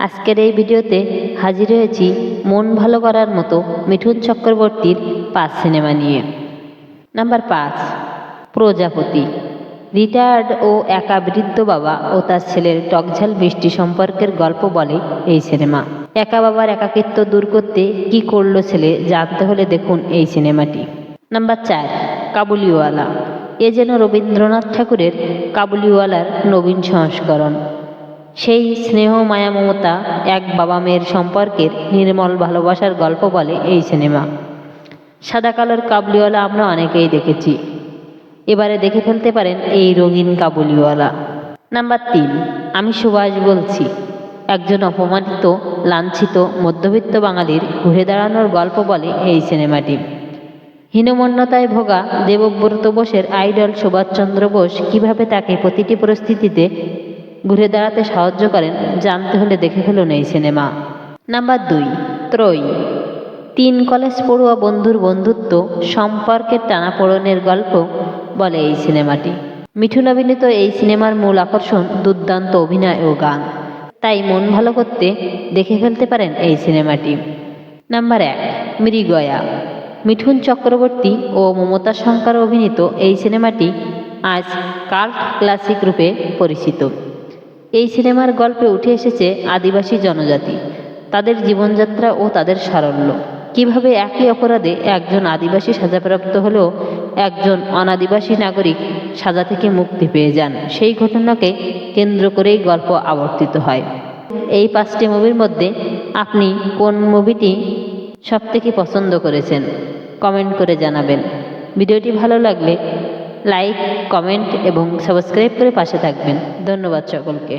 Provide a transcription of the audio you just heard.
আজকের এই ভিডিওতে হাজির হয়েছি মন ভালো করার মতো মিঠুন চক্রবর্তীর 5 সিনেমা নিয়ে। নাম্বার 5, প্রজাপতি। রিটায়ার্ড ও একা বৃদ্ধ বাবা ও তার ছেলের টকঝাল মিষ্টি সম্পর্কের গল্প বলে এই সিনেমা। একা বাবার একাকিত্ব দূর করতে কি করলো ছেলে জানতে হলে দেখুন এই সিনেমাটি। নাম্বার 4, কাবুলিওয়ালা। এ যেন রবীন্দ্রনাথ ঠাকুরের কাবুলিওয়ালার নবীন সংস্করণ। সেই স্নেহ মায়া মমতা এক বাবা মেয়ের সম্পর্কের নির্মল ভালোবাসার গল্প বলে এই সিনেমা। সাদা কালোর কাবুলিওয়ালা আমরা অনেকেই দেখেছি, এবারে দেখে ফেলতে পারেন এই রঙিন কাবুলিওয়ালা। নাম্বার 3, আমি সুভাষ বলছি। একজন অপমানিত লাঞ্ছিত মধ্যবিত্ত বাঙালির ঘুরে দাঁড়ানোর গল্প বলে এই সিনেমাটি। হীনমন্যতায় ভোগা দেবব্রত বোসের আইডল সুভাষচন্দ্র বোস কীভাবে তাকে প্রতিটি পরিস্থিতিতে ঘুরে দাঁড়াতে সাহায্য করেন জানতে হলে দেখে ফেলুন এই সিনেমা। নাম্বার 2, ত্রয়ী। 3 কলেজ পড়ুয়া বন্ধুর বন্ধুত্ব সম্পর্কের টানাপোড়েনের গল্প বলে এই সিনেমাটি। মিঠুন অভিনীত এই সিনেমার মূল আকর্ষণ দুর্দান্ত অভিনয় ও গান, তাই মন ভালো করতে দেখে ফেলতে পারেন এই সিনেমাটি। নাম্বার 1, মৃগয়া। মিঠুন চক্রবর্তী ও মমতা শঙ্কর অভিনীত এই সিনেমাটি আজ কাল্ট ক্লাসিক রূপে পরিচিত। এই সিনেমার গল্পে উঠে এসেছে আদিবাসী জনজাতি, তাদের জীবনযাত্রা ও তাদের সারল্য। কিভাবে একই অপরাধে একজন আদিবাসী সাজাপ্রাপ্ত হলেও একজন অনাদিবাসী নাগরিক সাজা থেকে মুক্তি পেয়ে যান, সেই ঘটনাকে কেন্দ্র করেই গল্প আবর্তিত হয়। এই 5টি মুভির মধ্যে আপনি কোন মুভিটি সবথেকে পছন্দ করেছেন কমেন্ট করে জানাবেন। ভিডিওটি ভালো লাগলে লাইক, কমেন্ট এবং সাবস্ক্রাইব করে পাশে থাকবেন। ধন্যবাদ সকলকে।